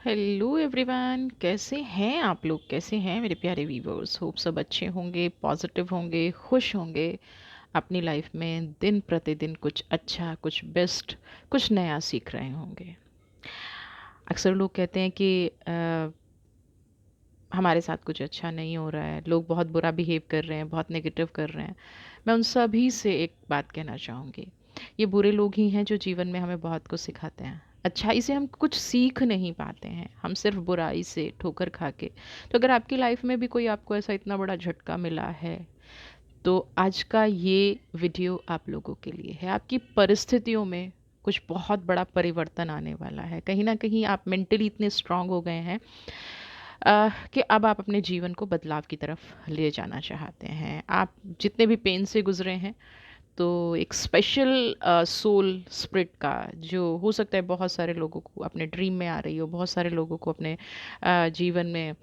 Hello everyone, कैसे हैं आप लोग? कैसे हैं मेरे प्यारे व्यूवर्स? होप सब अच्छे होंगे, पॉजिटिव होंगे, खुश होंगे। अपनी लाइफ में दिन प्रतिदिन कुछ अच्छा, कुछ बेस्ट, कुछ नया सीख रहे होंगे। अक्सर लोग कहते हैं कि हमारे साथ कुछ अच्छा नहीं हो रहा है, लोग बहुत बुरा बिहेव कर रहे हैं, बहुत नेगेटिव कर रहे हैं। मैं उन सभी से एक बात कहना चाहूँगी। ये बुरे लोग ही हैं जो जीवन में हमें बहुत कुछ सिखाते हैं। अच्छाई से हम कुछ सीख नहीं पाते हैं, हम सिर्फ बुराई से ठोकर खा के। तो अगर आपकी लाइफ में भी कोई आपको ऐसा इतना बड़ा झटका मिला है, तो आज का ये वीडियो आप लोगों के लिए है। आपकी परिस्थितियों में कुछ बहुत बड़ा परिवर्तन आने वाला है। कहीं ना कहीं आप मेंटली इतने स्ट्रांग हो गए हैं कि अब आप अपने जीवन को बदलाव की तरफ ले जाना चाहते हैं। आप जितने भी पेन से गुजरे हैं, तो एक स्पेशल सोल स्प्रिट का, जो हो सकता है बहुत सारे लोगों को अपने ड्रीम में आ रही हो, बहुत सारे लोगों को अपने जीवन में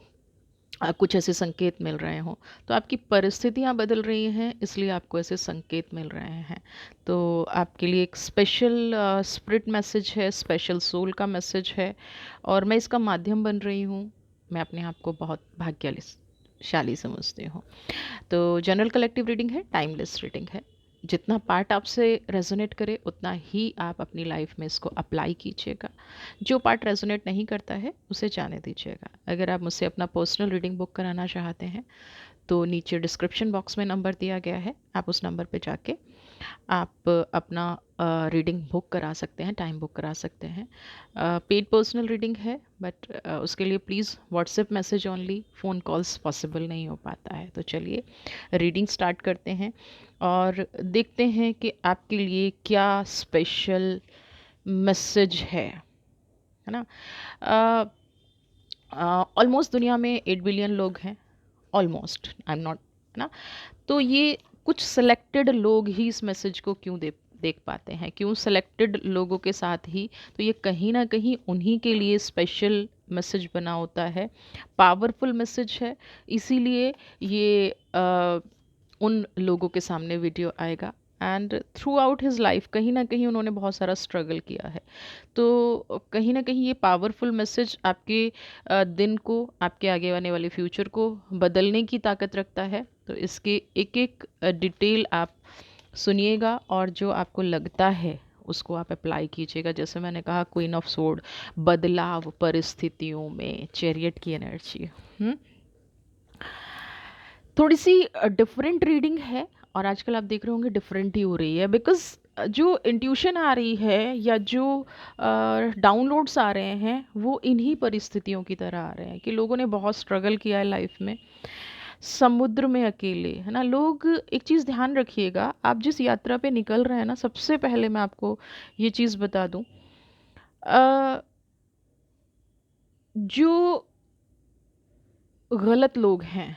कुछ ऐसे संकेत मिल रहे हों। तो आपकी परिस्थितियाँ बदल रही हैं, इसलिए आपको ऐसे संकेत मिल रहे हैं। तो आपके लिए एक स्पेशल स्पिरिट मैसेज है, स्पेशल सोल का मैसेज है, और मैं इसका माध्यम बन रही हूँ। मैं अपने आप को बहुत भाग्यशाली समझती हूँ। तो जनरल कलेक्टिव रीडिंग है, टाइमलेस रीडिंग है। जितना पार्ट आपसे रेजोनेट करे उतना ही आप अपनी लाइफ में इसको अप्लाई कीजिएगा। जो पार्ट रेजोनेट नहीं करता है उसे जाने दीजिएगा। अगर आप मुझसे अपना पर्सनल रीडिंग बुक कराना चाहते हैं, तो नीचे डिस्क्रिप्शन बॉक्स में नंबर दिया गया है, आप उस नंबर पे जाके आप अपना रीडिंग बुक करा सकते हैं, टाइम बुक करा सकते हैं। पेड पर्सनल रीडिंग है, बट उसके लिए please WhatsApp message only, phone calls possible नहीं हो पाता है। तो चलिए रीडिंग स्टार्ट करते हैं और देखते हैं कि आपके लिए क्या स्पेशल मैसेज है ना। ऑलमोस्ट दुनिया में 8 बिलियन लोग हैं। ऑलमोस्ट, आई एम नॉट, है ना। तो ये कुछ सिलेक्टेड लोग ही इस मैसेज को क्यों देख पाते हैं, क्यों सेलेक्टेड लोगों के साथ ही? तो ये कहीं ना कहीं उन्हीं के लिए स्पेशल मैसेज बना होता है, पावरफुल मैसेज है। इसीलिए ये उन लोगों के सामने वीडियो आएगा। And through out his life कहीं ना कहीं उन्होंने बहुत सारा स्ट्रगल किया है। तो कहीं ना कहीं ये पावरफुल मैसेज आपके दिन को, आपके आगे आने वाले फ्यूचर को बदलने की ताकत रखता है। तो इसके एक एक डिटेल आप सुनिएगा, और जो आपको लगता है उसको आप अप्लाई कीजिएगा। जैसे मैंने कहा, क्वीन ऑफ सोर्ड, बदलाव परिस्थितियों में, चैरियट की एनर्जी। थोड़ी सी डिफरेंट रीडिंग है, और आजकल आप देख रहे होंगे डिफरेंट ही हो रही है, बिकॉज जो इंट्यूशन आ रही है या जो डाउनलोड्स आ रहे हैं वो इन्हीं परिस्थितियों की तरह आ रहे हैं कि लोगों ने बहुत स्ट्रगल किया है लाइफ में, समुद्र में अकेले, है ना। लोग, एक चीज़ ध्यान रखिएगा, आप जिस यात्रा पे निकल रहे हैं ना, सबसे पहले मैं आपको ये चीज़ बता दूं, अ, जो गलत लोग हैं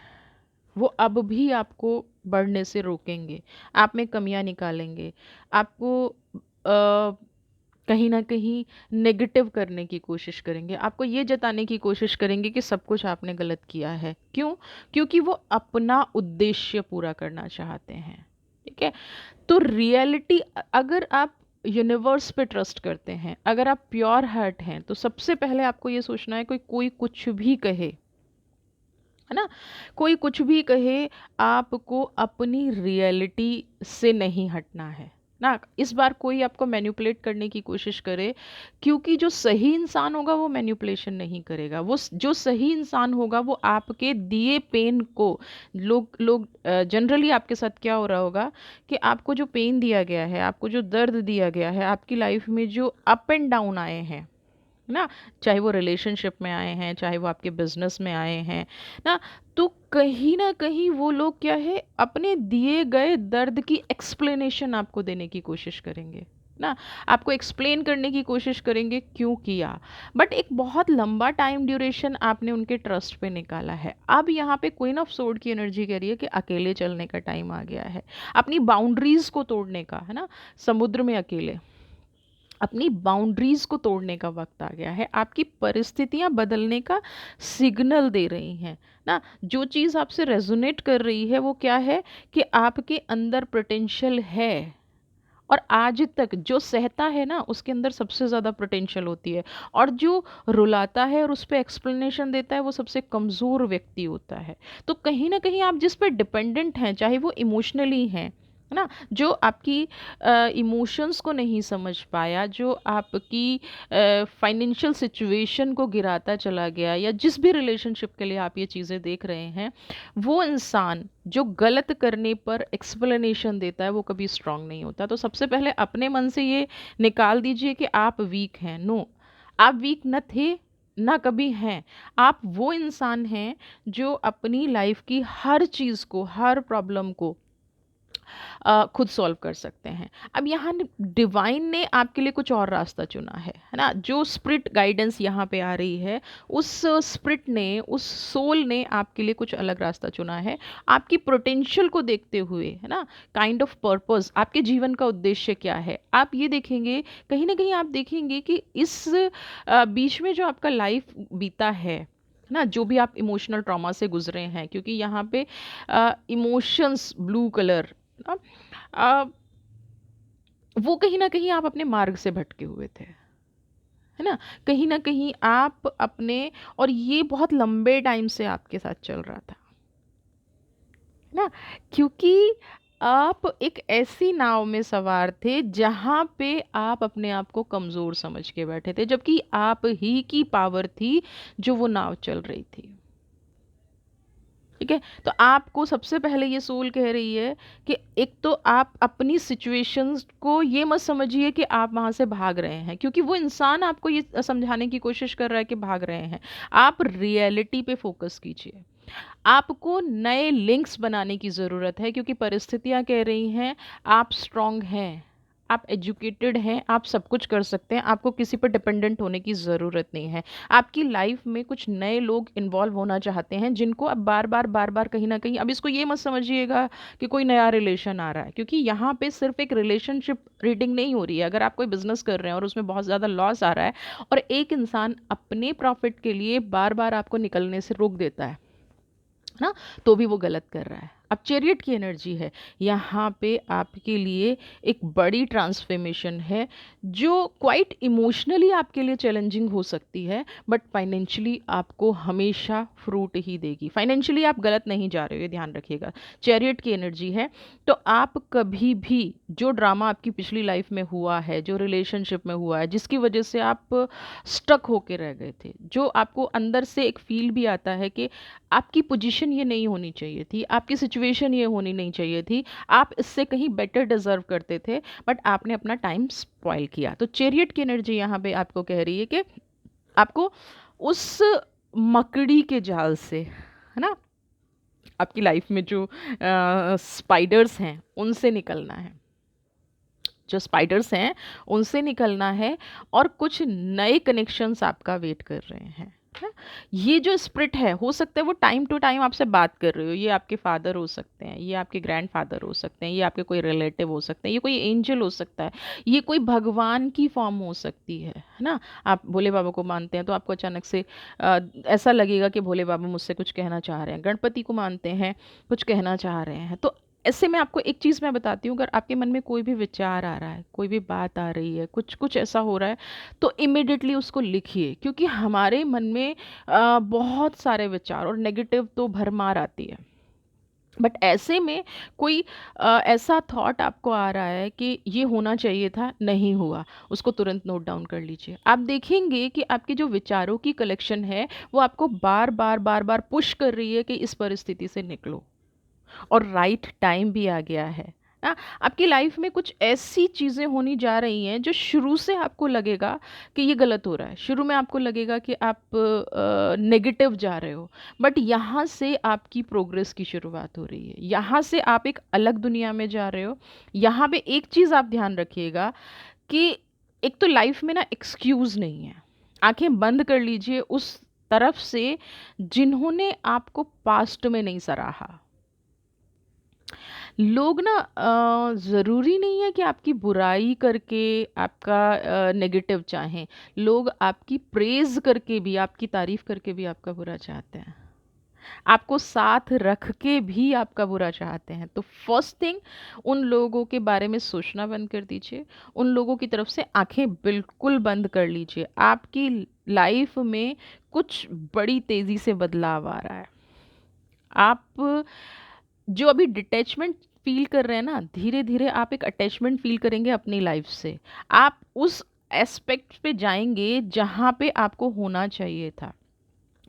वो अब भी आपको बढ़ने से रोकेंगे, आप में कमियां निकालेंगे, आपको कहीं ना कहीं नेगेटिव करने की कोशिश करेंगे, आपको ये जताने की कोशिश करेंगे कि सब कुछ आपने गलत किया है। क्यों? क्योंकि वो अपना उद्देश्य पूरा करना चाहते हैं। ठीक है। तो रियलिटी, अगर आप यूनिवर्स पे ट्रस्ट करते हैं, अगर आप प्योर हार्ट हैं, तो सबसे पहले आपको ये सोचना है, कोई कोई कुछ भी कहे, है ना, कोई कुछ भी कहे, आपको अपनी रियलिटी से नहीं हटना है ना। इस बार कोई आपको मैन्युपुलेट करने की कोशिश करे, क्योंकि जो सही इंसान होगा वो मैन्युपुलेशन नहीं करेगा। जो सही इंसान होगा वो आपके दिए पेन को, लोग लोग जनरली आपके साथ क्या हो रहा होगा कि आपको जो पेन दिया गया है, आपको जो दर्द दिया गया है, आपकी लाइफ में जो अप एंड डाउन आए हैं ना, चाहे वो रिलेशनशिप में आए हैं, चाहे वो आपके बिजनेस में आए हैं ना, तो कहीं ना कहीं वो लोग क्या है, अपने दिए गए दर्द की एक्सप्लेनेशन आपको देने की कोशिश करेंगे ना, आपको एक्सप्लेन करने की कोशिश करेंगे क्यों किया। बट एक बहुत लंबा टाइम ड्यूरेशन आपने उनके ट्रस्ट पे निकाला है। अब यहाँ पे क्वीन ऑफ सोर्ड की एनर्जी कह रही है कि अकेले चलने का टाइम आ गया है, अपनी बाउंड्रीज को तोड़ने का, है ना। समुद्र में अकेले अपनी बाउंड्रीज को तोड़ने का वक्त आ गया है। आपकी परिस्थितियां बदलने का सिग्नल दे रही हैं ना। जो चीज़ आपसे रेजोनेट कर रही है वो क्या है कि आपके अंदर पोटेंशियल है, और आज तक जो सहता है ना उसके अंदर सबसे ज़्यादा पोटेंशियल होती है, और जो रुलाता है और उस पे एक्सप्लेनेशन देता है वो सबसे कमज़ोर व्यक्ति होता है। तो कहीं न कहीं आप जिस पे डिपेंडेंट हैं, चाहे वो इमोशनली हैं, है ना? जो आपकी इमोशंस को नहीं समझ पाया, जो आपकी फाइनेंशियल सिचुएशन को गिराता चला गया, या जिस भी रिलेशनशिप के लिए आप ये चीज़ें देख रहे हैं, वो इंसान जो गलत करने पर एक्सप्लेनेशन देता है वो कभी स्ट्रांग नहीं होता। तो सबसे पहले अपने मन से ये निकाल दीजिए कि आप वीक हैं। नो, आप वीक न थे, ना कभी हैं। आप वो इंसान हैं जो अपनी लाइफ की हर चीज़ को, हर प्रॉब्लम को खुद सॉल्व कर सकते हैं। अब यहाँ डिवाइन ने आपके लिए कुछ और रास्ता चुना है ना? जो स्पिरिट गाइडेंस यहाँ पे आ रही है, उस स्पिरिट ने, उस सोल ने आपके लिए कुछ अलग रास्ता चुना है। आपकी पोटेंशियल को देखते हुए, है ना, काइंड ऑफ पर्पस, आपके जीवन का उद्देश्य क्या है, आप ये देखेंगे। कहीं ना कहीं आप देखेंगे कि इस बीच में जो आपका लाइफ बीता है ना, जो भी आप इमोशनल ट्रॉमा से गुजरे हैं, क्योंकि यहाँ पे इमोशंस ब्लू कलर ना, अ, वो कहीं न कहीं आप अपने मार्ग से भटके हुए थे, है ना? कहीं न कहीं आप अपने, और ये बहुत लंबे टाइम से आपके साथ चल रहा था, है ना? क्योंकि आप एक ऐसी नाव में सवार थे जहाँ पे आप अपने आप को कमज़ोर समझ के बैठे थे, जबकि आप ही की पावर थी जो वो नाव चल रही थी। ठीक है? तो आपको सबसे पहले ये सोल कह रही है कि एक तो आप अपनी सिचुएशंस को ये मत समझिए कि आप वहाँ से भाग रहे हैं, क्योंकि वो इंसान आपको ये समझाने की कोशिश कर रहा है कि भाग रहे हैं। आप रियलिटी पे फ़ोकस कीजिए। आपको नए लिंक्स बनाने की ज़रूरत है, क्योंकि परिस्थितियाँ कह रही हैं आप स्ट्रॉन्ग हैं, आप एजुकेटेड हैं, आप सब कुछ कर सकते हैं, आपको किसी पर डिपेंडेंट होने की ज़रूरत नहीं है। आपकी लाइफ में कुछ नए लोग इन्वॉल्व होना चाहते हैं, जिनको अब बार-बार कहीं न कहीं, अब इसको ये मत समझिएगा कि कोई नया रिलेशन आ रहा है, क्योंकि यहाँ पे सिर्फ़ एक रिलेशनशिप रीडिंग नहीं हो रही है। अगर आप कोई बिज़नेस कर रहे हैं और उसमें बहुत ज़्यादा लॉस आ रहा है, और एक इंसान अपने प्रॉफ़िट के लिए बार-बार आपको निकलने से रोक देता है ना, तो भी वो गलत कर रहा है। अब चैरियट की एनर्जी है यहाँ पे आपके लिए, एक बड़ी ट्रांसफॉर्मेशन है जो क्वाइट इमोशनली आपके लिए चैलेंजिंग हो सकती है, बट फाइनेंशियली आपको हमेशा फ्रूट ही देगी। फाइनेंशियली आप गलत नहीं जा रहे हो, ये ध्यान रखिएगा। चैरियट की एनर्जी है, तो आप कभी भी जो ड्रामा आपकी पिछली लाइफ में हुआ है, जो रिलेशनशिप में हुआ है, जिसकी वजह से आप स्टक होके रह गए थे, जो आपको अंदर से एक फील भी आता है कि आपकी पोजीशन ये नहीं होनी चाहिए थी, आपकी सिचुएशन ये होनी नहीं चाहिए थी, आप इससे कहीं बेटर डिज़र्व करते थे, बट आपने अपना टाइम स्पॉइल किया। तो चैरियट की एनर्जी यहाँ पे आपको कह रही है कि आपको उस मकड़ी के जाल से, है ना, आपकी लाइफ में जो स्पाइडर्स हैं उनसे निकलना है, जो स्पाइडर्स हैं उनसे निकलना है, और कुछ नए कनेक्शंस आपका वेट कर रहे हैं। है? ये जो स्प्रिट है, हो सकता है वो टाइम टू टाइम आपसे बात कर रहे हो, ये आपके फादर हो सकते हैं, ये आपके ग्रैंडफादर हो सकते हैं, ये आपके कोई रिलेटिव हो सकते हैं, ये कोई एंजल हो सकता है, ये कोई भगवान की फॉर्म हो सकती है ना? आप भोले बाबा को मानते हैं तो आपको अचानक से ऐसा लगेगा कि भोले बाबा मुझसे कुछ कहना चाह रहे हैं। गणपति को मानते हैं, कुछ कहना चाह रहे हैं। तो ऐसे में आपको एक चीज़ मैं बताती हूँ, अगर आपके मन में कोई भी विचार आ रहा है, कोई भी बात आ रही है, कुछ कुछ ऐसा हो रहा है, तो इमिडिएटली उसको लिखिए, क्योंकि हमारे मन में बहुत सारे विचार और नेगेटिव तो भरमार आती है। बट ऐसे में कोई ऐसा थॉट आपको आ रहा है कि ये होना चाहिए था, नहीं हुआ, उसको तुरंत नोट डाउन कर लीजिए। आप देखेंगे कि आपके जो विचारों की कलेक्शन है वो आपको बार बार पुश कर रही है कि इस परिस्थिति से निकलो, और राइट टाइम भी आ गया है। हाँ, आपकी लाइफ में कुछ ऐसी चीज़ें होनी जा रही हैं जो शुरू से आपको लगेगा कि ये गलत हो रहा है, शुरू में आपको लगेगा कि आप नेगेटिव जा रहे हो, बट यहाँ से आपकी प्रोग्रेस की शुरुआत हो रही है, यहाँ से आप एक अलग दुनिया में जा रहे हो। यहाँ पे एक चीज़ आप ध्यान रखिएगा कि एक तो लाइफ में ना एक्सक्यूज़ नहीं है। आंखें बंद कर लीजिए उस तरफ से जिन्होंने आपको पास्ट में नहीं सराहा। लोग ना ज़रूरी नहीं है कि आपकी बुराई करके आपका नेगेटिव चाहें। लोग आपकी प्रेज़ करके भी, आपकी तारीफ़ करके भी आपका बुरा चाहते हैं। आपको साथ रख के भी आपका बुरा चाहते हैं। तो फर्स्ट थिंग, उन लोगों के बारे में सोचना बंद कर दीजिए। उन लोगों की तरफ से आँखें बिल्कुल बंद कर लीजिए। आपकी लाइफ में कुछ बड़ी तेज़ी से बदलाव आ रहा है। आप जो अभी डिटैचमेंट फ़ील कर रहे हैं ना, धीरे-धीरे आप एक अटैचमेंट फ़ील करेंगे अपनी लाइफ से। आप उस एस्पेक्ट पे जाएँगे जहाँ पे आपको होना चाहिए था।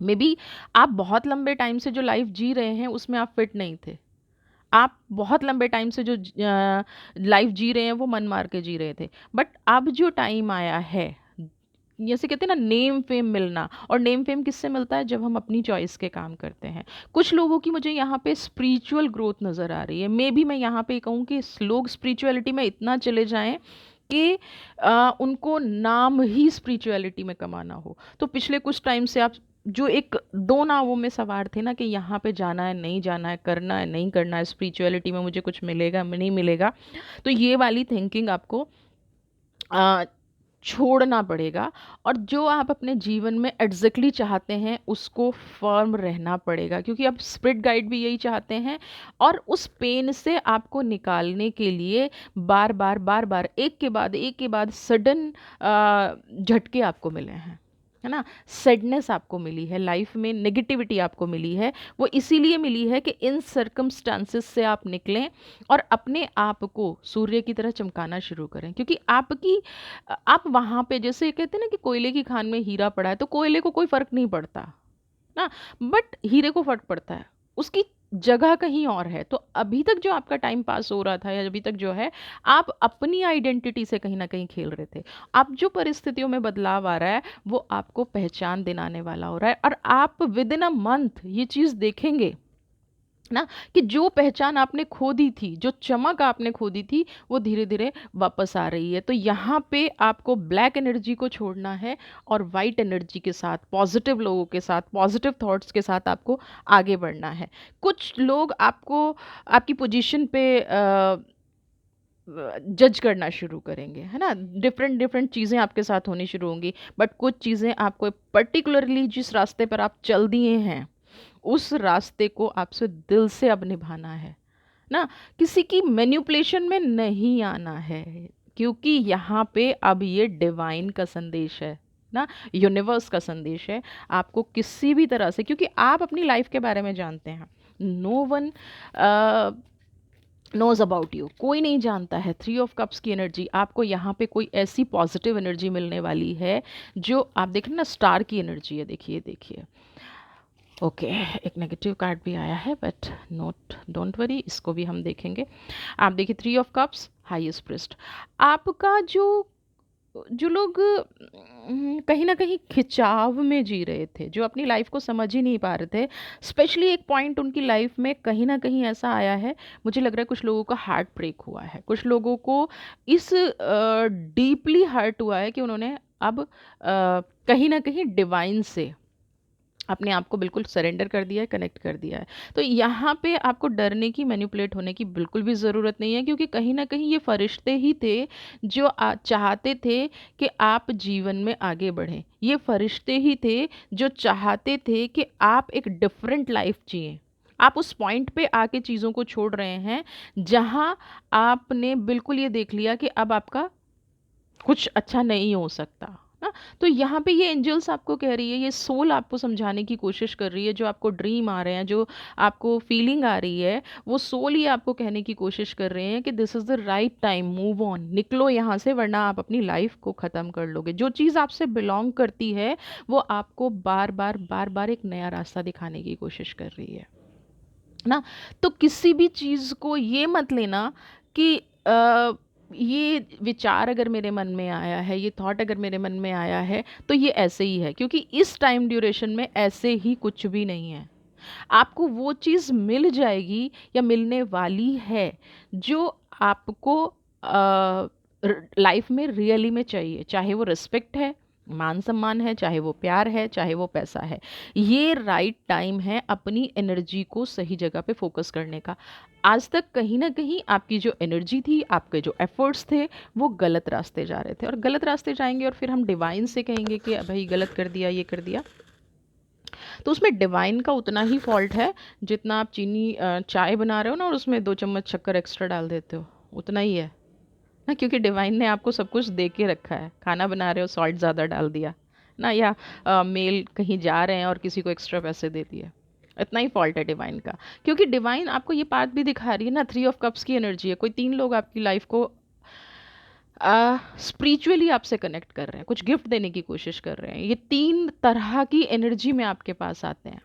मे बी आप बहुत लंबे टाइम से जो लाइफ जी रहे हैं उसमें आप फिट नहीं थे। आप बहुत लंबे टाइम से जो लाइफ जी रहे हैं वो मन मार के जी रहे थे। बट अब जो टाइम आया है, जैसे कहते हैं ना, नेम फेम मिलना। और नेम फेम किससे मिलता है? जब हम अपनी चॉइस के काम करते हैं। कुछ लोगों की मुझे यहाँ पे स्पिरिचुअल ग्रोथ नज़र आ रही है। मे बी मैं यहाँ पे कहूँ कि लोग स्पिरिचुअलिटी में इतना चले जाएं कि उनको नाम ही स्पिरिचुअलिटी में कमाना हो। तो पिछले कुछ टाइम से आप जो एक दो नावों में सवार थे ना, कि यहाँ पे जाना है नहीं जाना है, करना है नहीं करना है, स्पिरिचुअलिटी में मुझे कुछ मिलेगा नहीं मिलेगा, तो ये वाली थिंकिंग आपको अ, छोड़ना पड़ेगा। और जो आप अपने जीवन में एग्जैक्टली चाहते हैं उसको फर्म रहना पड़ेगा, क्योंकि अब स्पिरिट गाइड भी यही चाहते हैं। और उस पेन से आपको निकालने के लिए बार बार बार बार एक के बाद सडन झटके आपको मिले हैं, है ना। सैडनेस आपको मिली है लाइफ में, नेगेटिविटी आपको मिली है। वो इसीलिए मिली है कि इन सर्कमस्टांसिस से आप निकलें और अपने आप को सूर्य की तरह चमकाना शुरू करें। क्योंकि आप वहाँ पे, जैसे कहते हैं ना कि कोयले की खान में हीरा पड़ा है, तो कोयले को कोई फर्क नहीं पड़ता ना, बट हीरे को फर्क पड़ता है। उसकी जगह कहीं और है। तो अभी तक जो आपका टाइम पास हो रहा था, या अभी तक जो है, आप अपनी आइडेंटिटी से कहीं ना कहीं खेल रहे थे। अब जो परिस्थितियों में बदलाव आ रहा है वो आपको पहचान दिलाने वाला हो रहा है। और आप विद इन अ मंथ ये चीज़ देखेंगे ना, कि जो पहचान आपने खो दी थी, जो चमक आपने खो दी थी, वो धीरे धीरे वापस आ रही है। तो यहाँ पे आपको ब्लैक एनर्जी को छोड़ना है और वाइट एनर्जी के साथ, पॉजिटिव लोगों के साथ, पॉजिटिव थॉट्स के साथ आपको आगे बढ़ना है। कुछ लोग आपको आपकी पोजीशन पे जज करना शुरू करेंगे, है ना। डिफरेंट डिफरेंट चीज़ें आपके साथ होनी शुरू होंगी। बट कुछ चीज़ें आपको पर्टिकुलरली जिस रास्ते पर आप चल दिए हैं, उस रास्ते को आपसे दिल से अब निभाना है ना। किसी की मैन्युपुलेशन में नहीं आना है, क्योंकि यहाँ पे अब ये डिवाइन का संदेश है ना, यूनिवर्स का संदेश है। आपको किसी भी तरह से, क्योंकि आप अपनी लाइफ के बारे में जानते हैं। No one knows about you, कोई नहीं जानता है। 3 ऑफ कप्स की एनर्जी आपको यहाँ पे कोई ऐसी पॉजिटिव एनर्जी मिलने वाली है जो आप देख रहे हैं ना, स्टार की एनर्जी है। देखिए देखिए, ओके, एक नेगेटिव कार्ड भी आया है, बट नोट डोंट वरी, इसको भी हम देखेंगे। आप देखिए 3 ऑफ कप्स, हाईएस्ट प्रिस्ट। आपका जो जो लोग कहीं ना कहीं खिंचाव में जी रहे थे, जो अपनी लाइफ को समझ ही नहीं पा रहे थे, स्पेशली एक पॉइंट उनकी लाइफ में कहीं ना कहीं ऐसा आया है, मुझे लग रहा है कुछ लोगों का हार्ट ब्रेक हुआ है। कुछ लोगों को इस डीपली हर्ट हुआ है कि उन्होंने अब कहीं ना कहीं डिवाइन से अपने आप को बिल्कुल सरेंडर कर दिया है, कनेक्ट कर दिया है। तो यहाँ पे आपको डरने की, मैनिपुलेट होने की बिल्कुल भी ज़रूरत नहीं है, क्योंकि कहीं ना कहीं ये फरिश्ते ही थे जो चाहते थे कि आप जीवन में आगे बढ़ें। ये फरिश्ते ही थे जो चाहते थे कि आप एक डिफरेंट लाइफ जिएं। आप उस पॉइंट पे आके चीज़ों को छोड़ रहे हैं जहाँ आपने बिल्कुल ये देख लिया कि अब आपका कुछ अच्छा नहीं हो सकता ना। तो यहाँ पे ये एंजल्स आपको कह रही है, ये सोल आपको समझाने की कोशिश कर रही है, जो आपको ड्रीम आ रहे हैं, जो आपको फीलिंग आ रही है, वो सोल ही आपको कहने की कोशिश कर रहे हैं कि this is the right time, move on, निकलो यहाँ से, वरना आप अपनी लाइफ को ख़त्म कर लोगे। जो चीज़ आपसे बिलोंग करती है वो आपको बार बार एक नया रास्ता दिखाने की कोशिश कर रही है ना। तो किसी भी चीज़ को ये मत लेना कि ये विचार अगर मेरे मन में आया है, ये थॉट अगर मेरे मन में आया है, तो ये ऐसे ही है, क्योंकि इस टाइम ड्यूरेशन में ऐसे ही कुछ भी नहीं है। आपको वो चीज़ मिल जाएगी या मिलने वाली है जो आपको लाइफ में रियली में चाहिए। चाहे वो रिस्पेक्ट है, मान सम्मान है, चाहे वो प्यार है, चाहे वो पैसा है। ये राइट टाइम है अपनी एनर्जी को सही जगह पे फोकस करने का। आज तक कहीं ना कहीं आपकी जो एनर्जी थी, आपके जो एफर्ट्स थे, वो गलत रास्ते जा रहे थे, और गलत रास्ते जाएंगे और फिर हम डिवाइन से कहेंगे कि भाई गलत कर दिया, ये कर दिया, तो उसमें डिवाइन का उतना ही फॉल्ट है जितना आप चीनी चाय बना रहे हो ना और उसमें 2 चम्मच शक्कर एक्स्ट्रा डाल देते हो, उतना ही है ना। क्योंकि डिवाइन ने आपको सब कुछ दे के रखा है। खाना बना रहे हो, सॉल्ट ज़्यादा डाल दिया ना, या मेल कहीं जा रहे हैं और किसी को एक्स्ट्रा पैसे दे दिए, इतना ही फॉल्ट है डिवाइन का। क्योंकि डिवाइन आपको ये बात भी दिखा रही है ना, 3 ऑफ कप्स की एनर्जी है। कोई 3 लोग आपकी लाइफ को स्पिरिचुअली आपसे कनेक्ट कर रहे हैं, कुछ गिफ्ट देने की कोशिश कर रहे हैं। ये 3 तरह की एनर्जी में आपके पास आते हैं,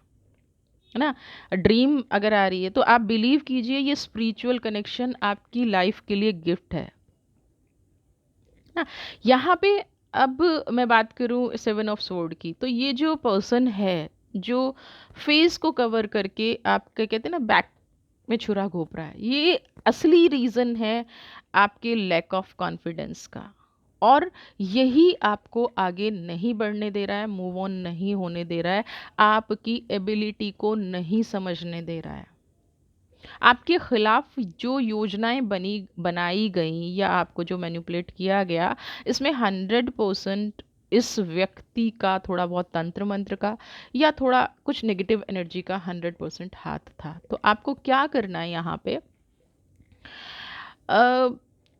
है ना। ड्रीम अगर आ रही है तो आप बिलीव कीजिए ये स्पिरिचुअल कनेक्शन आपकी लाइफ के लिए गिफ्ट है ना। यहाँ पे अब मैं बात करूँ 7 ऑफ स्वॉर्ड की, तो ये जो पर्सन है जो फेस को कवर करके आपके कहते हैं ना बैक में छुरा घोंप रहा है, ये असली रीज़न है आपके लैक ऑफ कॉन्फिडेंस का। और यही आपको आगे नहीं बढ़ने दे रहा है, मूव ऑन नहीं होने दे रहा है, आपकी एबिलिटी को नहीं समझने दे रहा है। आपके खिलाफ जो योजनाएं बनाई गई या आपको जो मैनिपुलेट किया गया, इसमें 100% इस व्यक्ति का थोड़ा बहुत तंत्र मंत्र का या थोड़ा कुछ नेगेटिव एनर्जी का 100% हाथ था। तो आपको क्या करना है यहाँ पे,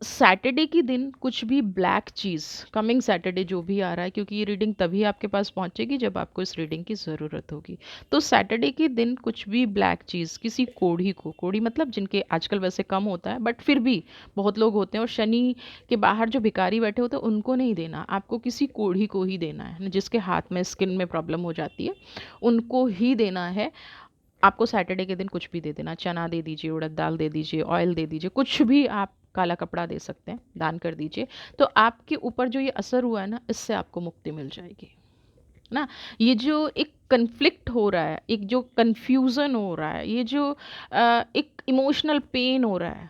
सैटरडे के दिन कुछ भी ब्लैक चीज़, कमिंग सैटरडे जो भी आ रहा है, क्योंकि ये रीडिंग तभी आपके पास पहुंचेगी जब आपको इस रीडिंग की ज़रूरत होगी। तो सैटरडे के दिन कुछ भी ब्लैक चीज़ किसी कोढ़ी को, कोढ़ी मतलब जिनके आजकल वैसे कम होता है बट फिर भी बहुत लोग होते हैं, और शनि के बाहर जो भिखारी बैठे होते हैं उनको नहीं देना, आपको किसी कोढ़ी को ही देना है, जिसके हाथ में स्किन में प्रॉब्लम हो जाती है उनको ही देना है। आपको सैटरडे के दिन कुछ भी दे देना, चना दे दीजिए, उड़द दाल दे दीजिए, ऑयल दे दीजिए, कुछ भी आप, काला कपड़ा दे सकते हैं, दान कर दीजिए। तो आपके ऊपर जो ये असर हुआ है ना, इससे आपको मुक्ति मिल जाएगी ना। ये जो एक कन्फ्लिक्ट हो रहा है, एक जो कन्फ्यूज़न हो रहा है, ये जो एक इमोशनल पेन हो रहा है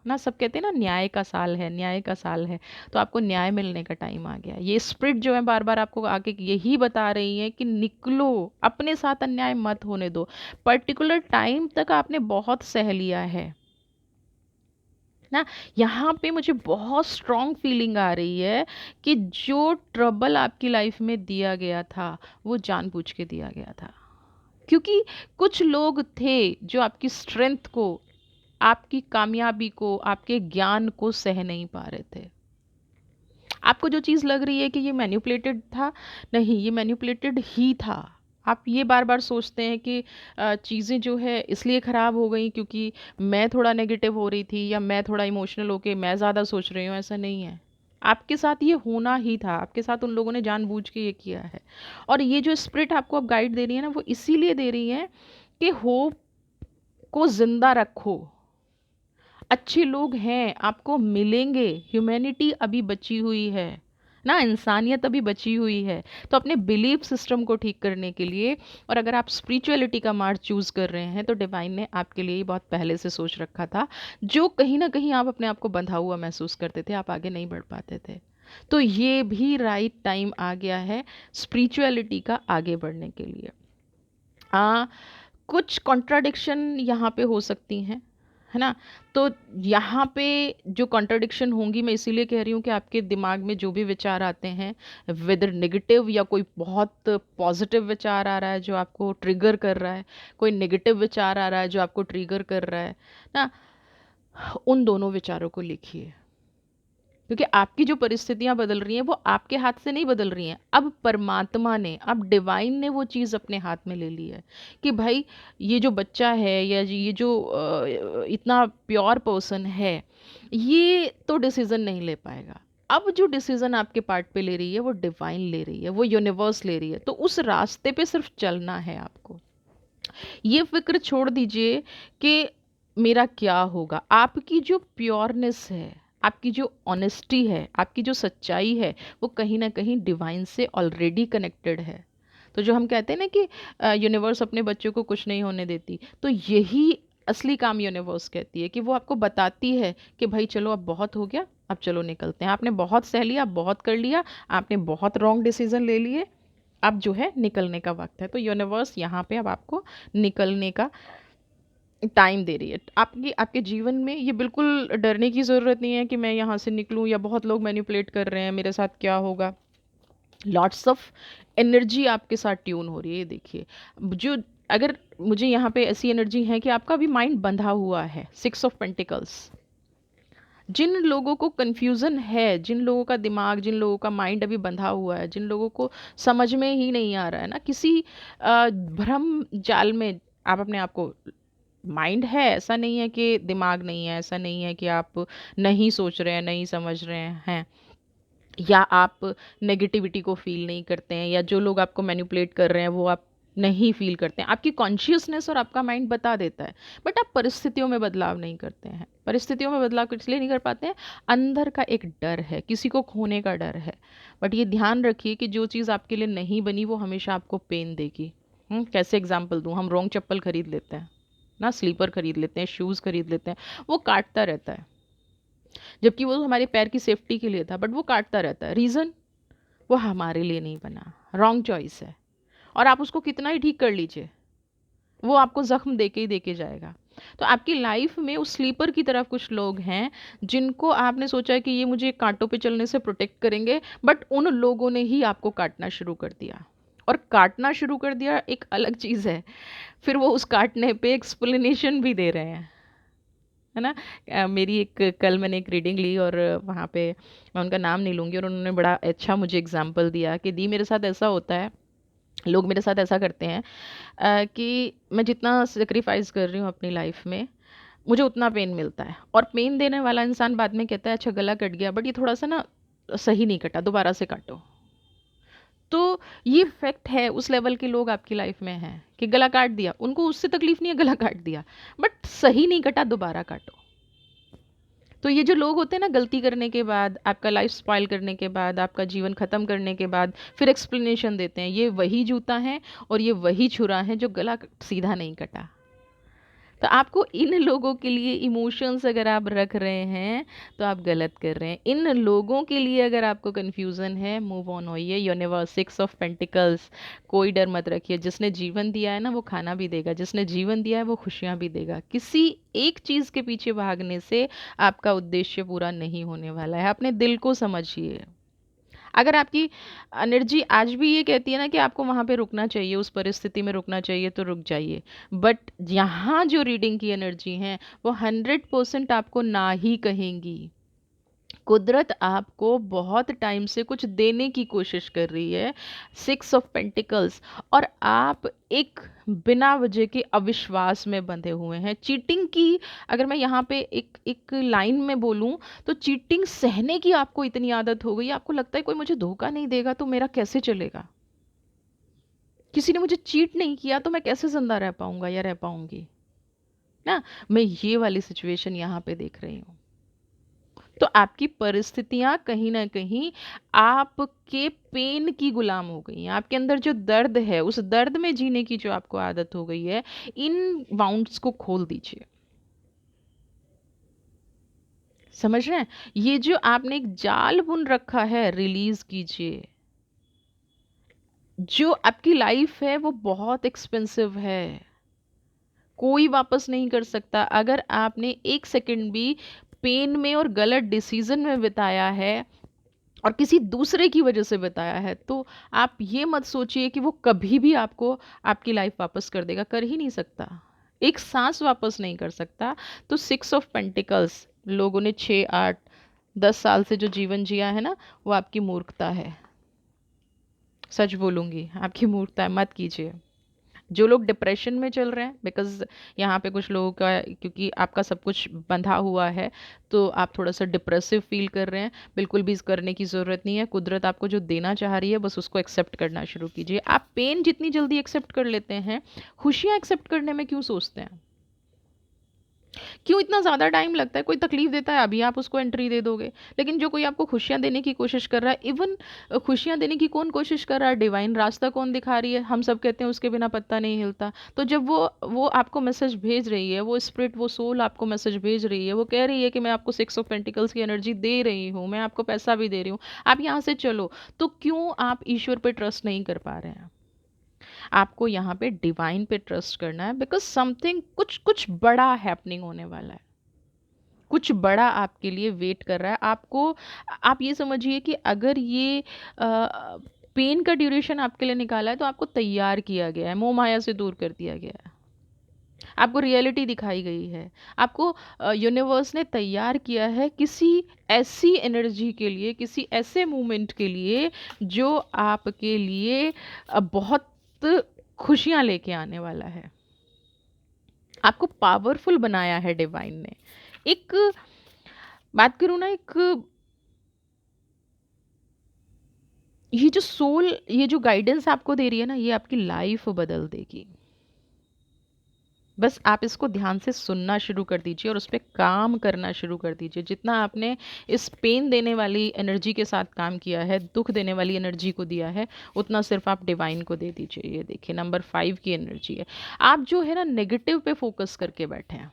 ना, सब कहते हैं ना न्याय का साल है, न्याय का साल है, तो आपको न्याय मिलने का टाइम आ गया। ये स्पिरिट जो है बार बार आपको आके यही बता रही है कि निकलो, अपने साथ अन्याय मत होने दो। पर्टिकुलर टाइम तक आपने बहुत सह लिया है ना। यहाँ पे मुझे बहुत स्ट्रॉन्ग फीलिंग आ रही है कि जो ट्रबल आपकी लाइफ में दिया गया था वो जानबूझ के दिया गया था, क्योंकि कुछ लोग थे जो आपकी स्ट्रेंथ को, आपकी कामयाबी को, आपके ज्ञान को सह नहीं पा रहे थे। आपको जो चीज़ लग रही है कि ये मैनिपुलेटेड था, नहीं, ये मैनिपुलेटेड ही था। आप ये बार बार सोचते हैं कि चीज़ें जो है इसलिए ख़राब हो गई क्योंकि मैं थोड़ा नेगेटिव हो रही थी या मैं थोड़ा इमोशनल होके मैं ज़्यादा सोच रही हूँ, ऐसा नहीं है। आपके साथ ये होना ही था, आपके साथ उन लोगों ने जानबूझ के ये किया है। और ये जो स्पिरिट आपको अब गाइड दे रही है ना, वो इसीलिए दे रही है कि होप को ज़िंदा रखो। अच्छे लोग हैं, आपको मिलेंगे, ह्यूमैनिटी अभी बची हुई है ना, इंसानियत अभी बची हुई है। तो अपने बिलीफ सिस्टम को ठीक करने के लिए, और अगर आप स्पिरिचुअलिटी का मार्ग चूज़ कर रहे हैं तो डिवाइन ने आपके लिए ही बहुत पहले से सोच रखा था। जो कहीं ना कहीं आप अपने आप को बंधा हुआ महसूस करते थे, आप आगे नहीं बढ़ पाते थे, तो ये भी राइट टाइम आ गया है स्पिरिचुअलिटी का आगे बढ़ने के लिए। आ, कुछ कॉन्ट्राडिक्शन यहाँ पे हो सकती हैं, है ना। तो यहाँ पे जो कॉन्ट्राडिक्शन होंगी, मैं इसीलिए कह रही हूँ कि आपके दिमाग में जो भी विचार आते हैं, वेदर नेगेटिव या कोई बहुत पॉजिटिव विचार आ रहा है जो आपको ट्रिगर कर रहा है, कोई नेगेटिव विचार आ रहा है जो आपको ट्रिगर कर रहा है ना, उन दोनों विचारों को लिखिए। क्योंकि आपकी जो परिस्थितियां बदल रही हैं वो आपके हाथ से नहीं बदल रही हैं, अब परमात्मा ने, अब डिवाइन ने वो चीज़ अपने हाथ में ले ली है कि भाई ये जो बच्चा है या ये जो इतना प्योर पर्सन है, ये तो डिसीज़न नहीं ले पाएगा। अब जो डिसीज़न आपके पार्ट पे ले रही है वो डिवाइन ले रही है, वो यूनिवर्स ले रही है, तो उस रास्ते पे सिर्फ चलना है आपको। ये फिक्र छोड़ दीजिए कि मेरा क्या होगा। आपकी जो प्योरनेस है, आपकी जो ऑनेस्टी है, आपकी जो सच्चाई है, वो कहीं ना कहीं डिवाइन से ऑलरेडी कनेक्टेड है। तो जो हम कहते हैं ना कि यूनिवर्स अपने बच्चों को कुछ नहीं होने देती, तो यही असली काम यूनिवर्स कहती है कि वो आपको बताती है कि भाई चलो अब बहुत हो गया, अब चलो निकलते हैं, आपने बहुत सह लिया, बहुत कर लिया, आपने बहुत रॉन्ग डिसीजन ले लिए, अब जो है निकलने का वक्त है। तो यूनिवर्स यहाँ पे अब आपको निकलने का टाइम दे रही है। आपकी आपके जीवन में ये बिल्कुल डरने की ज़रूरत नहीं है कि मैं यहाँ से निकलूँ या बहुत लोग मैनिपुलेट कर रहे हैं, मेरे साथ क्या होगा। लॉट्स ऑफ एनर्जी आपके साथ ट्यून हो रही है। ये देखिए, जो अगर मुझे यहाँ पे ऐसी एनर्जी है कि आपका भी माइंड बंधा हुआ है, 6 ऑफ पेंटिकल्स। जिन लोगों को कन्फ्यूज़न है, जिन लोगों का दिमाग, जिन लोगों का माइंड अभी बंधा हुआ है, जिन लोगों को समझ में ही नहीं आ रहा है ना, किसी भ्रम जाल में आप अपने आप को, माइंड है, ऐसा नहीं है कि दिमाग नहीं है, ऐसा नहीं है कि आप नहीं सोच रहे हैं, नहीं समझ रहे हैं, या आप नेगेटिविटी को फील नहीं करते हैं, या जो लोग आपको मैनिपुलेट कर रहे हैं वो आप नहीं फील करते हैं। आपकी कॉन्शियसनेस और आपका माइंड बता देता है, बट आप परिस्थितियों में बदलाव नहीं करते हैं। परिस्थितियों में बदलाव इसलिए नहीं कर पाते हैं, अंदर का एक डर है, किसी को खोने का डर है। बट ये ध्यान रखिए कि जो चीज़ आपके लिए नहीं बनी वो हमेशा आपको पेन देगी। कैसे एग्जाम्पल दूँ, हम रॉन्ग चप्पल खरीद लेते हैं ना, स्लीपर खरीद लेते हैं, शूज़ खरीद लेते हैं, वो काटता रहता है, जबकि वो हमारे पैर की सेफ्टी के लिए था, बट वो काटता रहता है। रीज़न, वो हमारे लिए नहीं बना, रॉन्ग चॉइस है। और आप उसको कितना ही ठीक कर लीजिए, वो आपको ज़ख्म देके ही देके जाएगा। तो आपकी लाइफ में उस स्लीपर की तरफ कुछ लोग हैं जिनको आपने सोचा है कि ये मुझे कांटों पे चलने से प्रोटेक्ट करेंगे, बट उन लोगों ने ही आपको काटना शुरू कर दिया। और काटना शुरू कर दिया एक अलग चीज़ है, फिर वो उस काटने पे एक्सप्लेनेशन भी दे रहे हैं, है ना। मेरी एक कल मैंने एक रीडिंग ली, और वहाँ पे मैं उनका नाम नहीं लूँगी, और उन्होंने बड़ा अच्छा मुझे एग्जांपल दिया कि दी मेरे साथ ऐसा होता है, लोग मेरे साथ ऐसा करते हैं कि मैं जितना सेक्रीफाइस कर रही हूँ अपनी लाइफ में, मुझे उतना पेन मिलता है, और पेन देने वाला इंसान बाद में कहता है अच्छा गला कट गया, बट ये थोड़ा सा ना सही नहीं कटा, दोबारा से काटो। तो ये फैक्ट है, उस लेवल के लोग आपकी लाइफ में हैं कि गला काट दिया, उनको उससे तकलीफ नहीं है, गला काट दिया, बट सही नहीं कटा, दोबारा काटो। तो ये जो लोग होते हैं ना, गलती करने के बाद, आपका लाइफ स्पॉइल करने के बाद, आपका जीवन ख़त्म करने के बाद फिर एक्सप्लेनेशन देते हैं, ये वही जूता है और ये वही छुरा है जो गला सीधा नहीं कटा। तो आपको इन लोगों के लिए इमोशंस अगर आप रख रहे हैं तो आप गलत कर रहे हैं। इन लोगों के लिए अगर आपको कन्फ्यूज़न है, मूव ऑन होइए। यूनिवर्स, 6 ऑफ पेंटिकल्स, कोई डर मत रखिए। जिसने जीवन दिया है ना, वो खाना भी देगा, जिसने जीवन दिया है वो खुशियाँ भी देगा। किसी एक चीज़ के पीछे भागने से आपका उद्देश्य पूरा नहीं होने वाला है। अपने दिल को समझिए। अगर आपकी एनर्जी आज भी ये कहती है ना कि आपको वहाँ पे रुकना चाहिए, उस परिस्थिति में रुकना चाहिए, तो रुक जाइए। बट यहाँ जो रीडिंग की एनर्जी है वो 100% आपको ना ही कहेंगी। कुदरत आपको बहुत टाइम से कुछ देने की कोशिश कर रही है, 6 ऑफ पेंटिकल्स, और आप एक बिना वजह के अविश्वास में बंधे हुए हैं, चीटिंग की। अगर मैं यहाँ पे एक एक लाइन में बोलूँ, तो चीटिंग सहने की आपको इतनी आदत हो गई है, आपको लगता है कोई मुझे धोखा नहीं देगा तो मेरा कैसे चलेगा, किसी ने मुझे चीट नहीं किया तो मैं कैसे जिंदा रह पाऊंगा या रह पाऊंगी ना। मैं ये वाली सिचुएशन यहाँ पे देख रही हूँ। तो आपकी परिस्थितियां कहीं ना कहीं आपके पेन की गुलाम हो गई हैं। आपके अंदर जो दर्द है, उस दर्द में जीने की जो आपको आदत हो गई है, इन बाउंड्स को खोल दीजिए। समझ रहे हैं? ये जो आपने एक जाल बुन रखा है, रिलीज कीजिए। जो आपकी लाइफ है वो बहुत एक्सपेंसिव है, कोई वापस नहीं कर सकता। अगर आपने एक सेकंड भी पेन में और गलत डिसीजन में बिताया है, और किसी दूसरे की वजह से बताया है, तो आप ये मत सोचिए कि वो कभी भी आपको आपकी लाइफ वापस कर देगा। कर ही नहीं सकता, एक सांस वापस नहीं कर सकता। तो 6 ऑफ पेंटिकल्स, लोगों ने 6, 8, 10 साल से जो जीवन जिया है ना, वो आपकी मूर्खता है। सच बोलूँगी, आपकी मूर्खता है, मत कीजिए। जो लोग डिप्रेशन में चल रहे हैं, बिकॉज यहाँ पे कुछ लोगों का, क्योंकि आपका सब कुछ बंधा हुआ है, तो आप थोड़ा सा डिप्रेसिव फील कर रहे हैं, बिल्कुल भी इस करने की ज़रूरत नहीं है। कुदरत आपको जो देना चाह रही है, बस उसको एक्सेप्ट करना शुरू कीजिए। आप पेन जितनी जल्दी एक्सेप्ट कर लेते हैं, खुशियाँ एक्सेप्ट करने में क्यों सोचते हैं? क्यों इतना ज़्यादा टाइम लगता है? कोई तकलीफ देता है, अभी आप उसको एंट्री दे दोगे। लेकिन जो कोई आपको खुशियाँ देने की कोशिश कर रहा है, इवन खुशियाँ देने की कौन कोशिश कर रहा है, डिवाइन रास्ता कौन दिखा रही है, हम सब कहते हैं उसके बिना पत्ता नहीं हिलता। तो जब वो आपको मैसेज भेज रही है, वो स्पिरिट, वो सोल आपको मैसेज भेज रही है, वो कह रही है कि मैं आपको 6 ऑफ पेंटिकल्स की एनर्जी दे रही हूँ, मैं आपको पैसा भी दे रही हूँ, आप यहाँ से चलो, तो क्यों आप ईश्वर पे ट्रस्ट नहीं कर पा रहे हैं? आपको यहाँ पे डिवाइन पे ट्रस्ट करना है, बिकॉज समथिंग, कुछ कुछ बड़ा हैपनिंग होने वाला है, कुछ बड़ा आपके लिए वेट कर रहा है। आपको, आप ये समझिए कि अगर ये पेन का ड्यूरेशन आपके लिए निकाला है तो आपको तैयार किया गया है, मोह माया से दूर कर दिया गया है, आपको रियलिटी दिखाई गई है, आपको यूनिवर्स ने तैयार किया है किसी ऐसी एनर्जी के लिए, किसी ऐसे मोमेंट के लिए जो आपके लिए बहुत खुशियां लेके आने वाला है। आपको पावरफुल बनाया है डिवाइन ने। एक बात करूँ ना, एक ये जो सोल, ये जो गाइडेंस आपको दे रही है ना, ये आपकी लाइफ बदल देगी। बस आप इसको ध्यान से सुनना शुरू कर दीजिए और उस पर काम करना शुरू कर दीजिए। जितना आपने इस पेन देने वाली एनर्जी के साथ काम किया है, दुख देने वाली एनर्जी को दिया है, उतना सिर्फ आप डिवाइन को दे दीजिए। ये देखिए नंबर 5 की एनर्जी है। आप जो है ना नेगेटिव पे फोकस करके बैठे हैं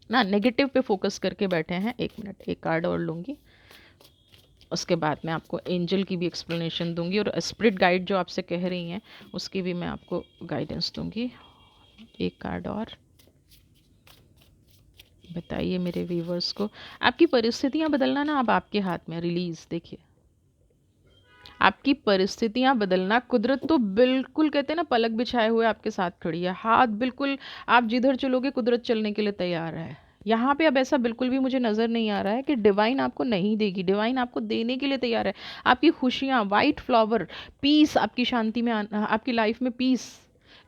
ना, नेगेटिव पे फोकस करके बैठे हैं। एक मिनट, एक कार्ड और लूँगी, उसके बाद मैं आपको एंजल की भी एक्सप्लेनेशन दूंगी और स्पिरिट गाइड जो आपसे कह रही हैं उसकी भी मैं आपको गाइडेंस दूंगी। एक कार्ड और बताइए मेरे व्यूवर्स को। आपकी परिस्थितियां बदलना ना अब आपके हाथ में। रिलीज देखिए, आपकी परिस्थितियां बदलना, कुदरत तो बिल्कुल कहते हैं ना पलक बिछाए हुए आपके साथ खड़ी है, हाथ बिल्कुल, आप जिधर चलोगे कुदरत चलने के लिए तैयार है। यहाँ पे अब ऐसा बिल्कुल भी मुझे नज़र नहीं आ रहा है कि डिवाइन आपको नहीं देगी, डिवाइन आपको देने के लिए तैयार है। आपकी खुशियाँ, वाइट फ्लावर, पीस आपकी शांति में आपकी लाइफ में पीस।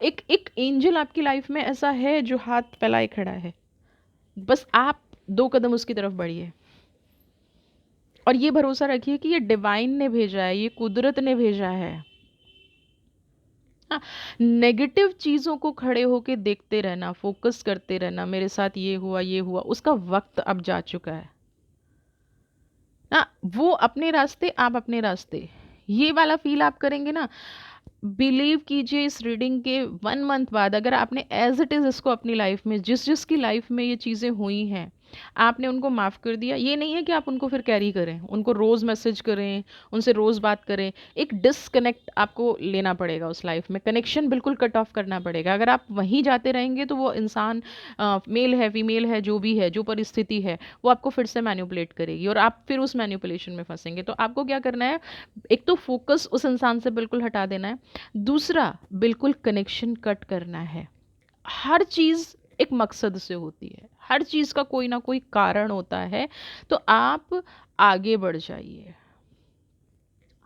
एक एक एंजल आपकी लाइफ में ऐसा है जो हाथ फैलाए खड़ा है, बस आप 2 कदम उसकी तरफ बढ़िए और ये भरोसा रखिए कि ये डिवाइन ने भेजा है, ये कुदरत ने भेजा है। हाँ, नेगेटिव चीज़ों को खड़े होके देखते रहना, फोकस करते रहना, मेरे साथ ये हुआ, उसका वक्त अब जा चुका है ना। वो अपने रास्ते, आप अपने रास्ते, ये वाला फील आप करेंगे ना। बिलीव कीजिए, इस रीडिंग के 1 मंथ बाद अगर आपने एज इट इज़ इसको अपनी लाइफ में, जिस जिसकी लाइफ में ये चीज़ें हुई हैं, आपने उनको माफ़ कर दिया। ये नहीं है कि आप उनको फिर कैरी करें, उनको रोज़ मैसेज करें, उनसे रोज़ बात करें। एक डिसकनेक्ट आपको लेना पड़ेगा उस लाइफ में, कनेक्शन बिल्कुल कट ऑफ करना पड़ेगा। अगर आप वहीं जाते रहेंगे तो वो इंसान, मेल है फीमेल है, जो भी है, जो परिस्थिति है, वो आपको फिर से मैनिपुलेट करेगी और आप फिर उस मैनिपुलेशन में फंसेंगे। तो आपको क्या करना है, एक तो फोकस उस इंसान से बिल्कुल हटा देना है, दूसरा बिल्कुल कनेक्शन कट करना है। हर चीज़ एक मकसद से होती है, हर चीज़ का कोई ना कोई कारण होता है। तो आप आगे बढ़ जाइए।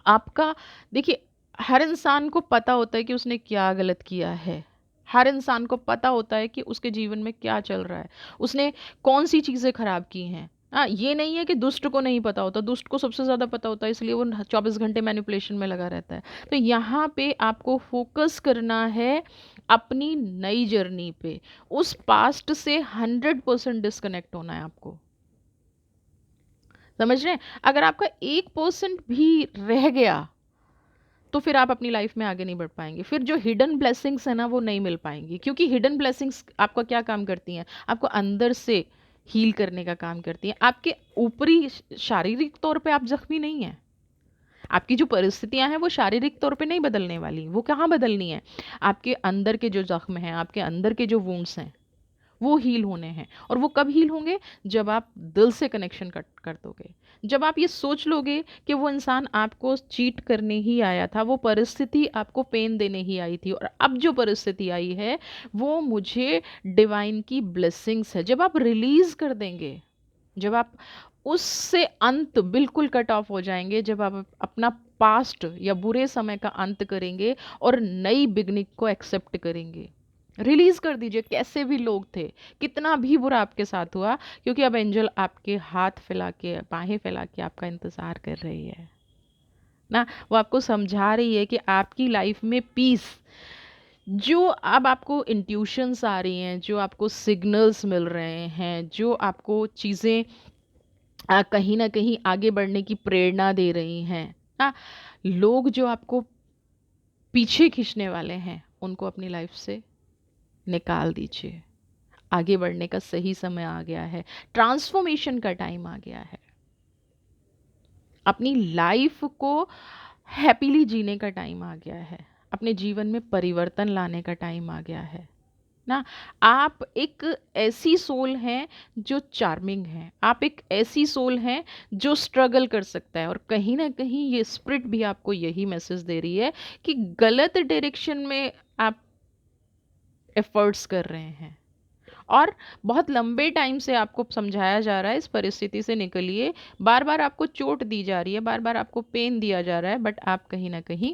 आपका देखिए, हर इंसान को पता होता है कि उसने क्या गलत किया है, हर इंसान को पता होता है कि उसके जीवन में क्या चल रहा है, उसने कौन सी चीज़ें खराब की हैं। हाँ, ये नहीं है कि दुष्ट को नहीं पता होता, दुष्ट को सबसे ज़्यादा पता होता है, इसलिए वो 24 घंटे मैनिपुलेशन में लगा रहता है। तो यहाँ पे आपको फोकस करना है अपनी नई जर्नी पे, उस पास्ट से 100% डिस्कनेक्ट होना है आपको। समझ रहे हैं? अगर आपका 1% भी रह गया तो फिर आप अपनी लाइफ में आगे नहीं बढ़ पाएंगे। फिर जो हिडन ब्लेसिंग्स है ना वो नहीं मिल पाएंगी, क्योंकि हिडन ब्लेसिंग्स आपका क्या काम करती हैं, आपको अंदर से हील करने का काम करती हैं। आपके ऊपरी शारीरिक तौर पे आप जख्मी नहीं हैं, आपकी जो परिस्थितियां हैं वो शारीरिक तौर पे नहीं बदलने वाली, वो कहाँ बदलनी है, आपके अंदर के जो जख्म हैं, आपके अंदर के जो वुंड्स हैं, वो हील होने हैं। और वो कब हील होंगे, जब आप दिल से कनेक्शन कट कर दोगे, जब आप ये सोच लोगे कि वो इंसान आपको चीट करने ही आया था, वो परिस्थिति आपको पेन देने ही आई थी, और अब जो परिस्थिति आई है वो मुझे डिवाइन की ब्लेसिंग्स है। जब आप रिलीज कर देंगे, जब आप उससे अंत बिल्कुल कट ऑफ हो जाएंगे, जब आप अपना पास्ट या बुरे समय का अंत करेंगे और नई बिगनिंग को एक्सेप्ट करेंगे, रिलीज कर दीजिए। कैसे भी लोग थे, कितना भी बुरा आपके साथ हुआ, क्योंकि अब एंजल आपके हाथ फैला के, बाहें फैला के आपका इंतजार कर रही है ना। वो आपको समझा रही है कि आपकी लाइफ में पीस, जो अब आपको इंट्यूशंस आ रही हैं, जो आपको सिग्नल्स मिल रहे हैं, जो आपको चीज़ें कहीं ना कहीं आगे बढ़ने की प्रेरणा दे रही हैं ना, लोग जो आपको पीछे खींचने वाले हैं उनको अपनी लाइफ से निकाल दीजिए। आगे बढ़ने का सही समय आ गया है, ट्रांसफॉर्मेशन का टाइम आ गया है, अपनी लाइफ को हैप्पीली जीने का टाइम आ गया है, अपने जीवन में परिवर्तन लाने का टाइम आ गया है। ना। आप एक ऐसी सोल हैं जो चार्मिंग है, आप एक ऐसी सोल हैं जो स्ट्रगल कर सकता है, और कहीं ना कहीं ये स्पिरिट भी आपको यही मैसेज दे रही है कि गलत डायरेक्शन में आप एफर्ट्स कर रहे हैं, और बहुत लंबे टाइम से आपको समझाया जा रहा है इस परिस्थिति से निकलिए, बार बार आपको चोट दी जा रही है, बार बार आपको पेन दिया जा रहा है, बट आप कहीं ना कहीं,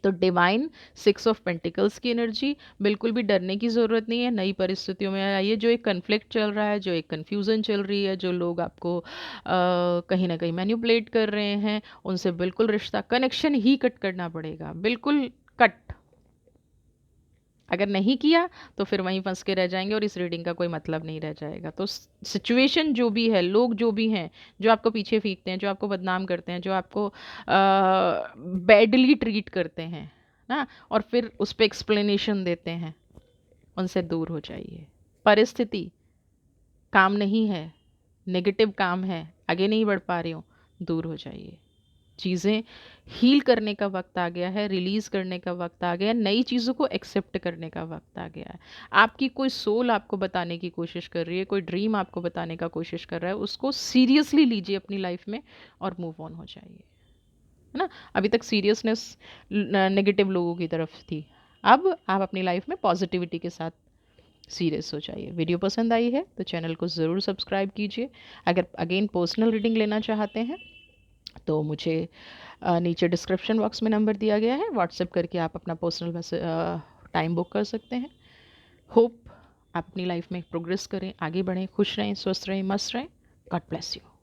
तो डिवाइन 6 ऑफ पेंटिकल्स की एनर्जी, बिल्कुल भी डरने की ज़रूरत नहीं है। नई परिस्थितियों में आइए, जो एक कन्फ्लिक्ट चल रहा है, जो एक कन्फ्यूज़न चल रही है, जो लोग आपको कहीं ना कहीं मैनिपुलेट कर रहे हैं, उनसे बिल्कुल रिश्ता कनेक्शन ही कट करना पड़ेगा, बिल्कुल कट। अगर नहीं किया तो फिर वहीं फंस के रह जाएंगे और इस रीडिंग का कोई मतलब नहीं रह जाएगा। तो सिचुएशन जो भी है, लोग जो भी हैं, जो आपको पीछे फेंकते हैं, जो आपको बदनाम करते हैं, जो आपको बैडली ट्रीट करते हैं ना, और फिर उस पर एक्सप्लेनेशन देते हैं, उनसे दूर हो जाइए। परिस्थिति काम नहीं है, नेगेटिव काम है, आगे नहीं बढ़ पा रही हूँ, दूर हो जाइए। चीज़ें हील करने का वक्त आ गया है, रिलीज़ करने का वक्त आ गया है, नई चीज़ों को एक्सेप्ट करने का वक्त आ गया है। आपकी कोई सोल आपको बताने की कोशिश कर रही है, कोई ड्रीम आपको बताने का कोशिश कर रहा है, उसको सीरियसली लीजिए अपनी लाइफ में और मूव ऑन हो जाइए, है ना। अभी तक सीरियसनेस नेगेटिव लोगों की तरफ थी, अब आप अपनी लाइफ में पॉजिटिविटी के साथ सीरियस हो जाइए। वीडियो पसंद आई है तो चैनल को ज़रूर सब्सक्राइब कीजिए। अगर अगेन पर्सनल रीडिंग लेना चाहते हैं तो मुझे नीचे डिस्क्रिप्शन बॉक्स में नंबर दिया गया है, व्हाट्सएप करके आप अपना पर्सनल मैसेज टाइम बुक कर सकते हैं। होप आप अपनी लाइफ में प्रोग्रेस करें, आगे बढ़ें, खुश रहें, स्वस्थ रहें, मस्त रहें। God bless you.